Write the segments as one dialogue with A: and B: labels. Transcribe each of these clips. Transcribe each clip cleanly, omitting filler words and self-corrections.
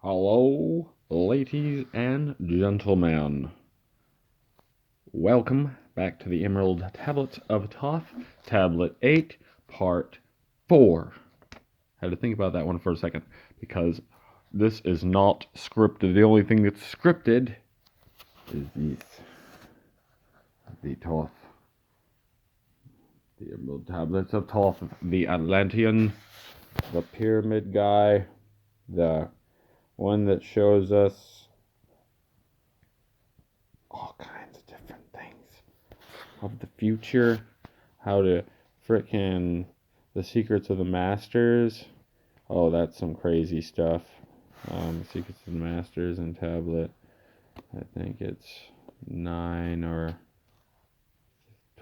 A: Hello, ladies and gentlemen. Welcome back to the Emerald Tablets of Thoth, Tablet 8, Part 4. I had to think about that one for a second, because this is not scripted. The only thing that's scripted is the Thoth. The Emerald Tablets of Thoth, the Atlantean, the Pyramid guy, the one that shows us all kinds of different things of the future, how to frickin' the secrets of the masters. Oh, that's some crazy stuff. Secrets of the Masters and tablet. I think it's 9 or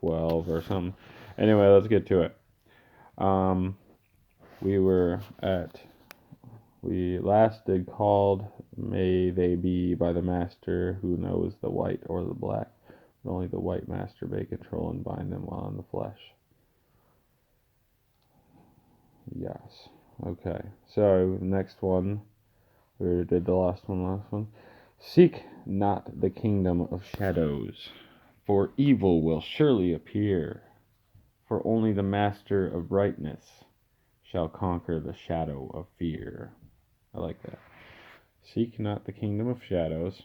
A: 12 or something. Anyway, let's get to it. We last did called, may they be by the master who knows the white or the black, but only the white master may control and bind them while in the flesh. Yes. Okay. So, next one. We did the last one. Seek not the kingdom of shadows, for evil will surely appear. For only the master of brightness shall conquer the shadow of fear. I like that. Seek not the kingdom of shadows,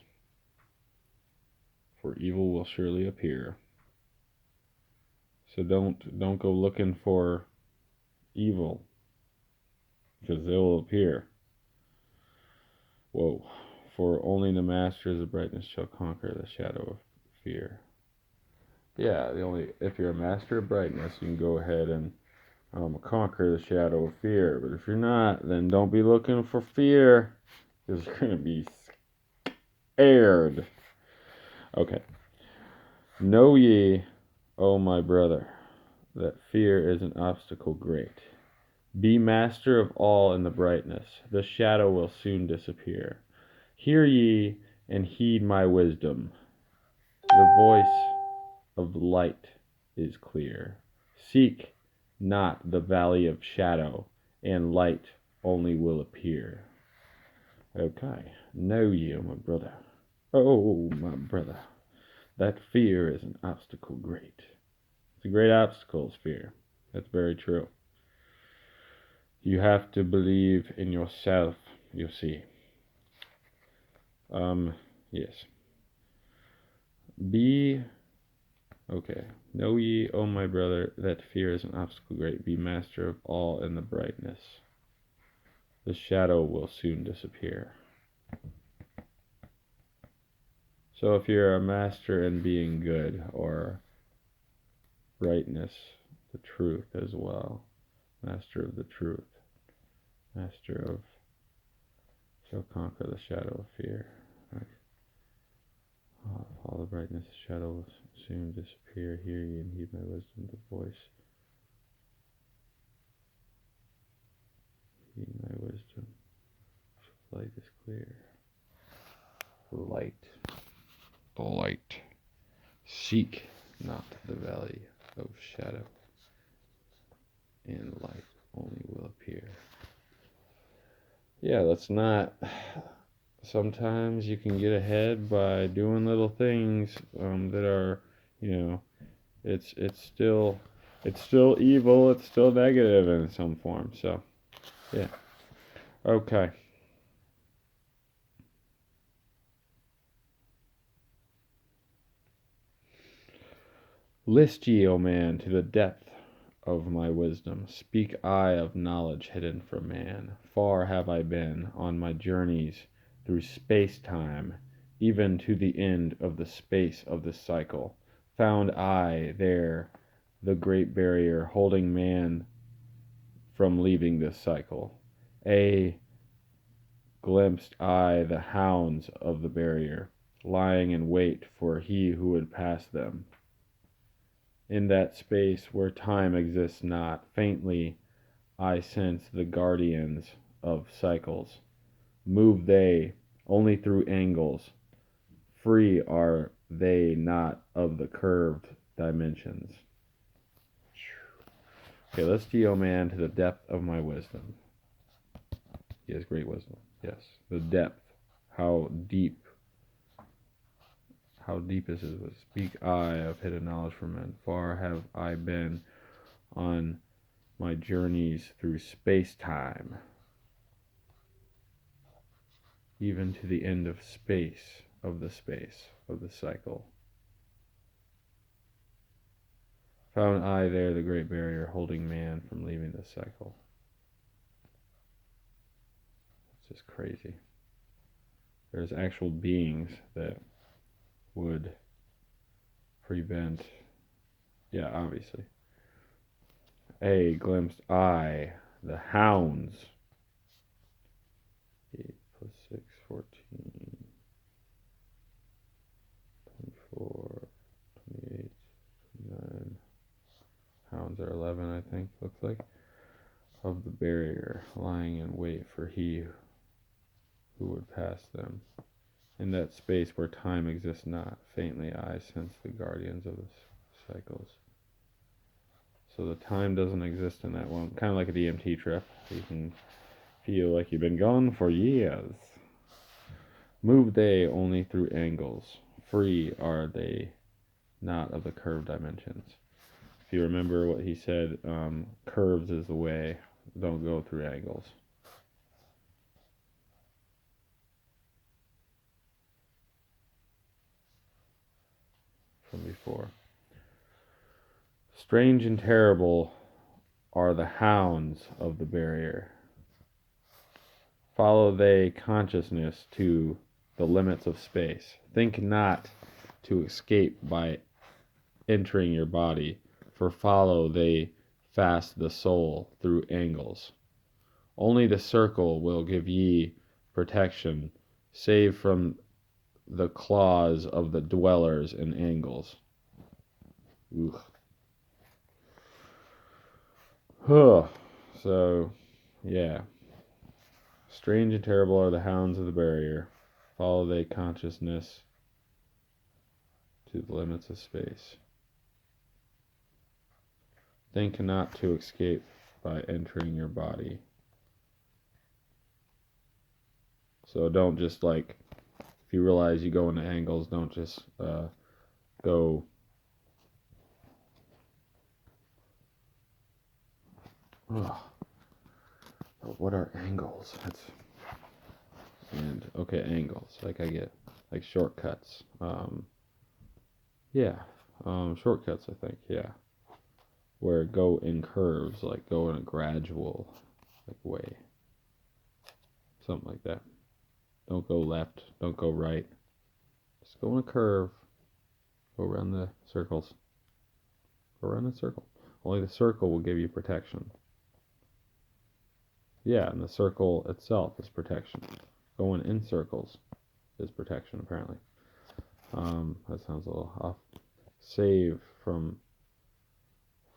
A: for evil will surely appear. So don't go looking for evil, because they will appear. Whoa. For only the masters of brightness shall conquer the shadow of fear. Yeah, if you're a master of brightness, you can go ahead and conquer the shadow of fear. But if you're not, then don't be looking for fear, because you're going to be scared. Okay. Know ye, O my brother, that fear is an obstacle great. Be master of all in the brightness, the shadow will soon disappear. Hear ye and heed my wisdom. The voice of light is clear. Seek not the valley of shadow, and light only will appear. Okay. Know ye, O my brother, oh my brother, that fear is an obstacle great. It's a great obstacle, fear. That's very true. You have to believe in yourself, you see. Yes. Okay. Know ye, O my brother, that fear is an obstacle great. Be master of all in the brightness. The shadow will soon disappear. So if you're a master in being good, or brightness, the truth as well. Master of the truth. Master of shall conquer the shadow of fear. Right. All the brightness, the shadow will soon disappear. Hear ye and heed my wisdom, the voice. Heed my wisdom. Light is clear. Light. The light. Seek not the valley of shadow, and light only will appear. Yeah, let's not. Sometimes you can get ahead by doing little things that are, it's still evil. It's still negative in some form. So, yeah. Okay. List ye, O man, to the depth of my wisdom. Speak I of knowledge hidden from man. Far have I been on my journeys through space-time, even to the end of the space of the cycle. Found I there the great barrier holding man from leaving this cycle. Glimpsed I the hounds of the barrier, lying in wait for he who would pass them. In that space where time exists not, faintly I sense the guardians of cycles. Move they only through angles, free are they not of the curved dimensions. Okay, let's see, O man, to the depth of my wisdom. He has great wisdom. Yes, the depth. How deep. How deep is it? Speak I of hidden knowledge from men. Far have I been on my journeys through space-time, even to the end of space, of the cycle. Found I there the great barrier holding man from leaving the cycle. It's just crazy. There's actual beings that would prevent, yeah, obviously. A glimpsed I, the hounds. 8 plus 6, 14, 24, 28, 29. Hounds are 11, I think, looks like. Of the barrier, lying in wait for he who would pass them. In that space where time exists not, faintly I sense the guardians of the cycles. So the time doesn't exist in that one. Kind of like a DMT trip. You can feel like you've been gone for years. Move they only through angles. Free are they not of the curved dimensions. If you remember what he said, curves is the way. Don't go through angles. From before. Strange and terrible are the hounds of the barrier. Follow they consciousness to the limits of space. Think not to escape by entering your body, for follow they fast the soul through angles. Only the circle will give ye protection, save from the claws of the dwellers in angles. Ugh. Huh. So, yeah. Strange and terrible are the hounds of the barrier. Follow they consciousness to the limits of space. Think not to escape by entering your body. So don't just like, if you realize you go into angles, don't just go. Ugh. What are angles? And okay, angles. Like I get like shortcuts. Yeah, shortcuts. I think yeah, where go in curves, like go in a gradual like way, something like that. Don't go left. Don't go right. Just go in a curve. Go around the circles. Go around the circle. Only the circle will give you protection. Yeah, and the circle itself is protection. Going in circles is protection, apparently. That sounds a little off. Save from,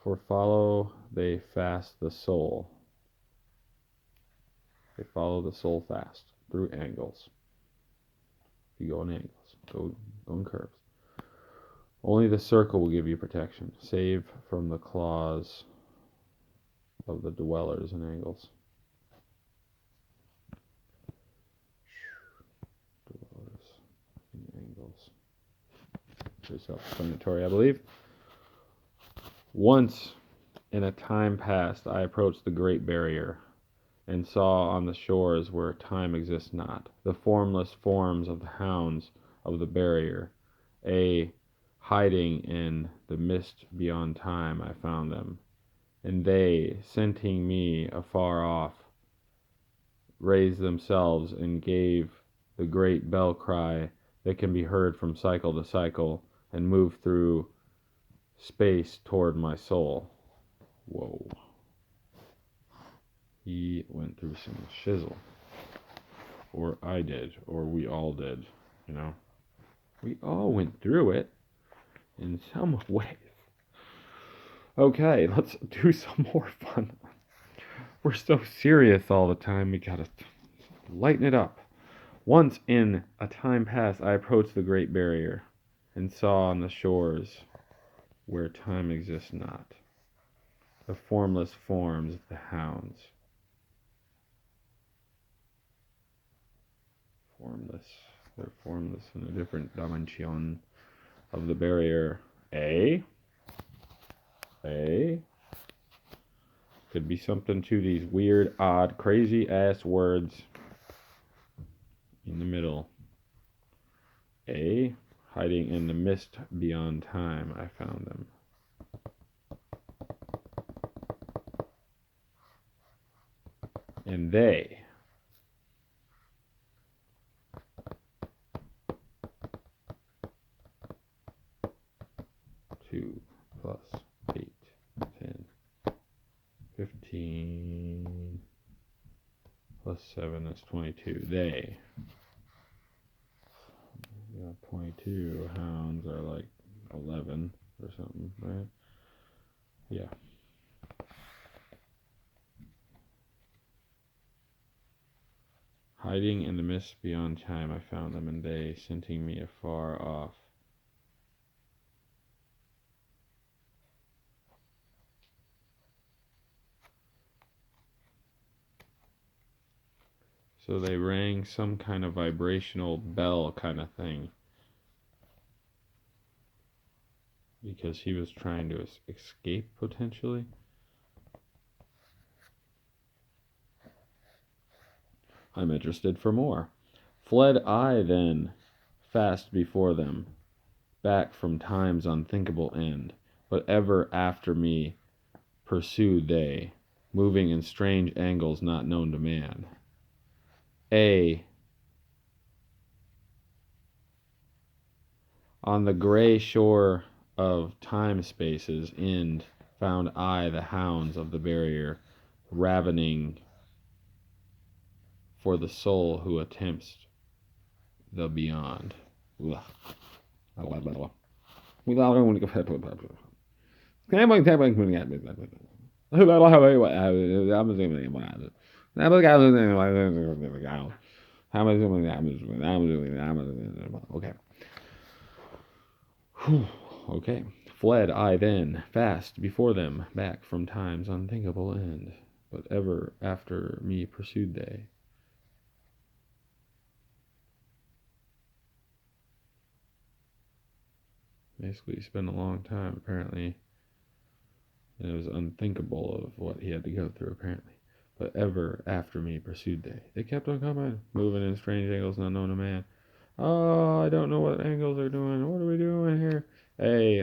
A: for follow they fast the soul. They follow the soul fast through angles. You go in angles, go in curves. Only the circle will give you protection. Save from the claws of the dwellers in angles. Dwellers in angles. Pretty self-explanatory, I believe. Once in a time past, I approached the great barrier and saw on the shores where time exists not the formless forms of the hounds of the barrier. Hiding in the mist beyond time, I found them, and they, scenting me afar off, raised themselves and gave the great bell cry that can be heard from cycle to cycle and move through space toward my soul. Whoa. He went through some shizzle. Or I did, or we all did, you know. We all went through it in some ways. Okay, let's do some more fun. We're so serious all the time, we gotta lighten it up. Once in a time past, I approached the great barrier and saw on the shores where time exists not the formless forms of the hounds formless. They're formless in a different dimension of the barrier. A. Could be something to these weird, odd, crazy ass words in the middle. A. Hiding in the mist beyond time, I found them. And they. 2 plus 8, 10, 15 plus 7, that's 22. They. 22 hounds are like 11 or something, right? Yeah. Hiding in the mist beyond time, I found them, and they, scenting me afar off. So they rang some kind of vibrational bell kind of thing. Because he was trying to escape, potentially. I'm interested for more. Fled I then, fast before them, back from time's unthinkable end. But ever after me pursued they, moving in strange angles not known to man. On the gray shore of time-space's end found I the hounds of the barrier, ravening for the soul who attempts the beyond. Okay. Okay. Fled I then, fast before them, back from time's unthinkable end. But ever after me pursued they. Basically, he spent a long time, apparently. And it was unthinkable of what he had to go through, apparently. But ever after me pursued they. They kept on coming, moving in strange angles not known to man. Oh, I don't know what angles they're doing. What are we doing here?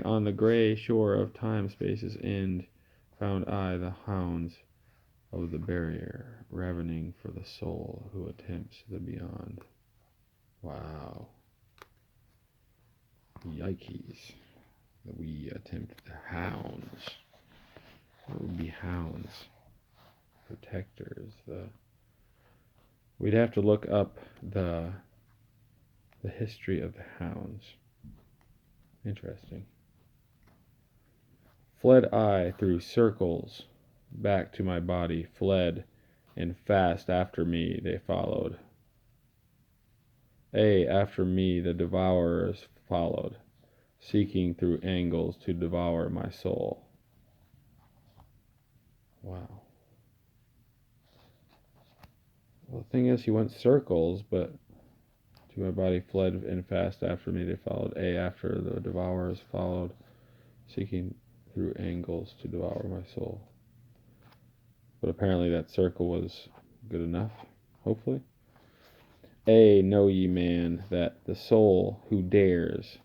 A: On the gray shore of time-space's end, found I the hounds of the barrier, ravening for the soul who attempts the beyond. Wow. Yikes. We attempt the hounds. What would be hounds? Protectors. We'd have to look up the history of the hounds. Interesting. Fled I through circles back to my body, fled, and fast after me they followed. After me the devourers followed, seeking through angles to devour my soul. Wow. Well, the thing is, he went circles, but to my body fled, and fast after me they followed. After the devourers followed, seeking through angles to devour my soul. But apparently that circle was good enough, hopefully. Know ye, man, that the soul who dares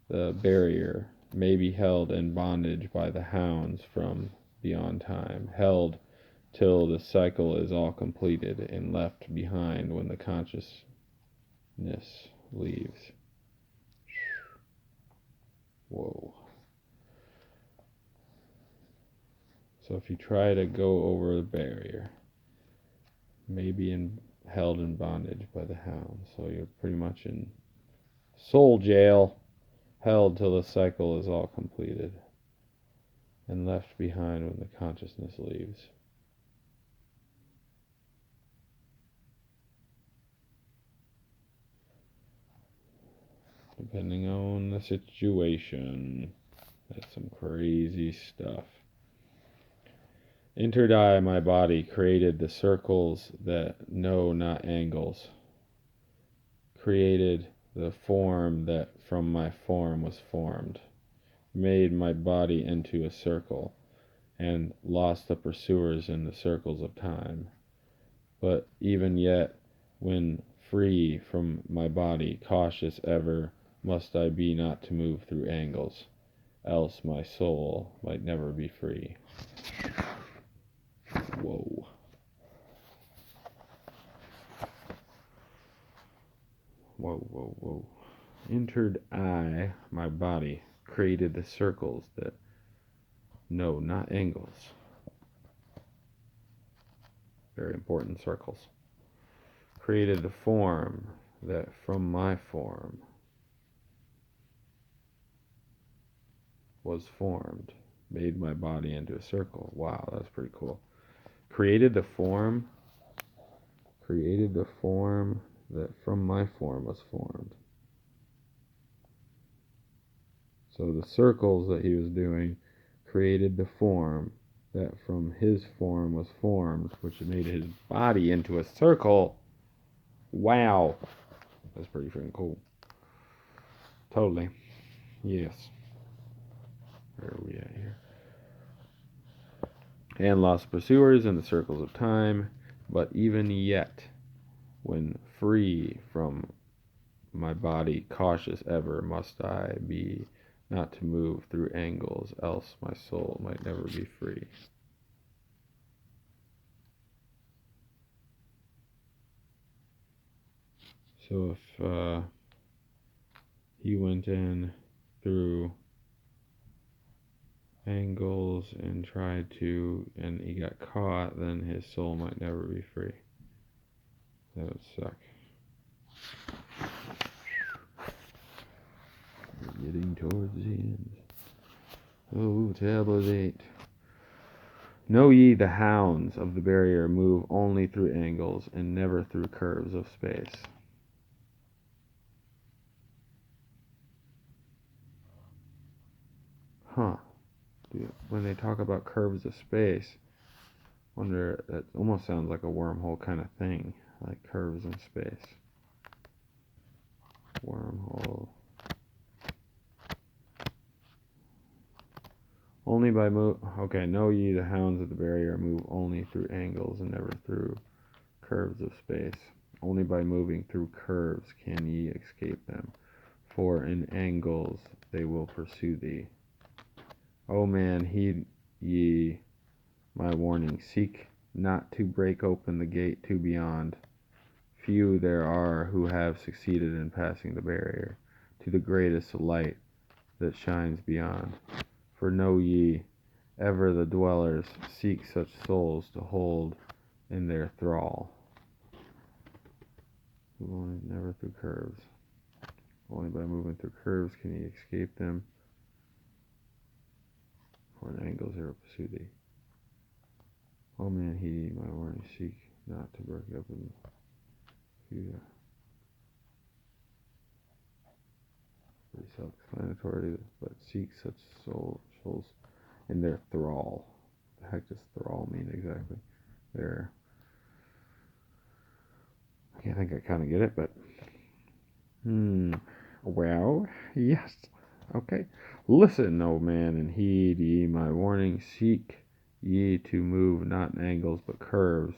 A: the barrier may be held in bondage by the hounds from beyond time, held till the cycle is all completed and left behind when the consciousness leaves. Whoa. So if you try to go over the barrier, maybe held in bondage by the hounds, so you're pretty much in soul jail, held till the cycle is all completed and left behind when the consciousness leaves. Depending on the situation. That's some crazy stuff. Entered I my body, created the circles that know not angles. created the form that from my form was formed, made my body into a circle, and lost the pursuers in the circles of time. But even yet, when free from my body, cautious ever must I be not to move through angles, else my soul might never be free. Whoa. Whoa, whoa, whoa. Entered I, my body, created the circles that, no, not angles. Very important circles. Created the form that from my form was formed, made my body into a circle. Wow, that's pretty cool. Created the form that from my form was formed. So the circles that he was doing created the form that from his form was formed, which made his body into a circle. Wow. That's pretty freaking cool. Totally. Yes. Where are we at here? And lost pursuers in the circles of time, but even yet, when free from my body, cautious ever must I be not to move through angles, else my soul might never be free. So if he went in through angles and tried to, and he got caught, then his soul might never be free. That would suck. We're getting towards the end. Oh, tablet 8. Know ye the hounds of the barrier move only through angles and never through curves of space. Huh. Dude, when they talk about curves of space, wonder, that almost sounds like a wormhole kind of thing, like curves in space. Wormhole. Only by okay, know ye the hounds of the barrier move only through angles and never through curves of space. Only by moving through curves can ye escape them, for in angles they will pursue thee. O man, heed ye my warning, seek not to break open the gate to beyond. Few there are who have succeeded in passing the barrier to the greatest light that shines beyond. For know ye, ever the dwellers seek such souls to hold in their thrall. Never through curves. Only by moving through curves can ye escape them, for in angles they will pursue thee. O man, heed my warning, seek not to break up in few. Pretty self-explanatory, but seek such souls in their thrall. What the heck does thrall mean exactly? I think I kind of get it, but well, yes. Okay. Listen, O man, and heed ye my warning. Seek ye to move not in angles but curves.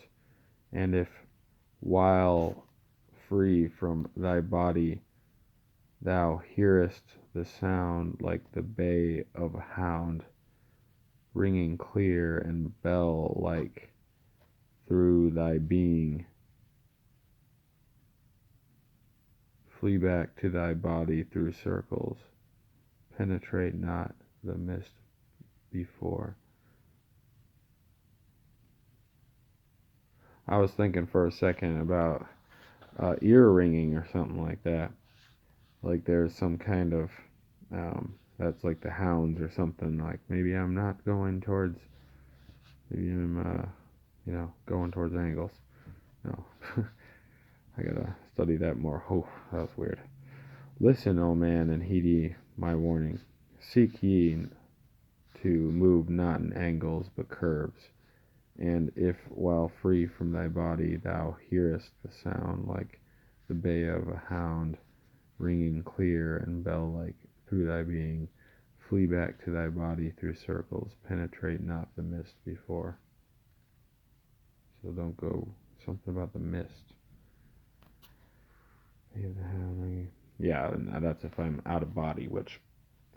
A: And if while free from thy body thou hearest the sound like the bay of a hound, ringing clear and bell-like through thy being, flee back to thy body through circles, penetrate not the mist before. I was thinking for a second about ear ringing or something like that. Like there's some kind of, that's like the hounds or something. Like maybe I'm not going towards, maybe I'm, going towards angles. No, I gotta study that more. Oh, that was weird. Listen, O man, and heed ye my warning. Seek ye to move not in angles but curves. And if while free from thy body thou hearest the sound like the bay of a hound, ringing clear and bell-like through thy being. Flee back to thy body through circles, penetrate not the mist before. So don't go, something about the mist. Yeah, and that's if I'm out of body, which,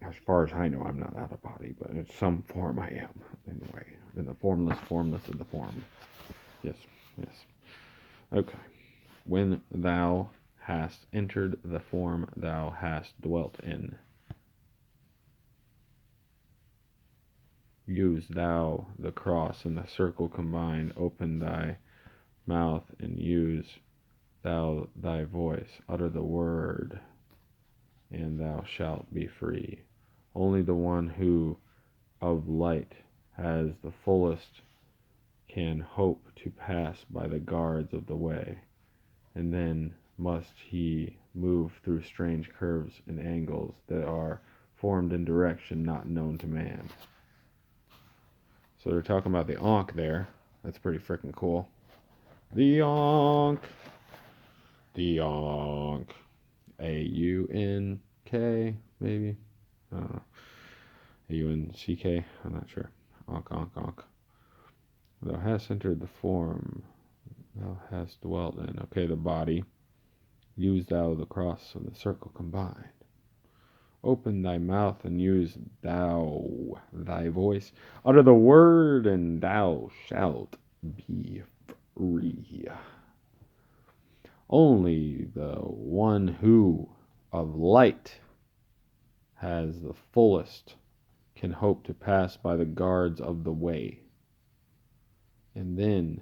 A: as far as I know, I'm not out of body, but in some form I am, anyway. In the formless of the form. Yes, yes. Okay. When thou hast entered the form thou hast dwelt in, use thou the cross and the circle combined, open thy mouth and use thou thy voice, utter the word, and thou shalt be free. Only the one who of light has the fullest can hope to pass by the guards of the way, and then must he move through strange curves and angles that are formed in direction not known to man. So they're talking about the Aunk there. That's pretty freaking cool. The Aunk. The Aunk. A-U-N-K, maybe? A-U-N-C-K? I'm not sure. Aunk, Aunk, Aunk. Thou hast entered the form thou hast dwelt in. Okay, the body. Use thou the cross and the circle combined. Open thy mouth and use thou thy voice. Utter the word and thou shalt be free. Only the one who of light has the fullest can hope to pass by the guards of the way, and then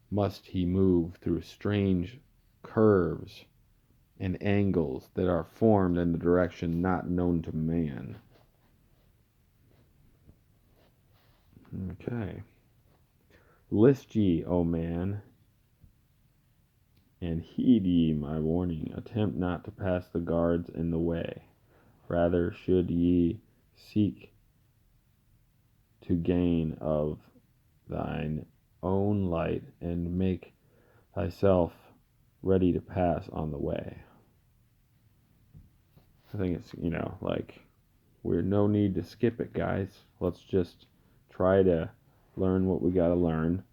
A: must he move through strange curves and angles that are formed in the direction not known to man. Okay. List ye, O man, and heed ye my warning. Attempt not to pass the guards in the way. Rather should ye seek to gain of thine own light and make thyself ready to pass on the way. I think it's, like, we're no need to skip it, guys. Let's just try to learn what we got to learn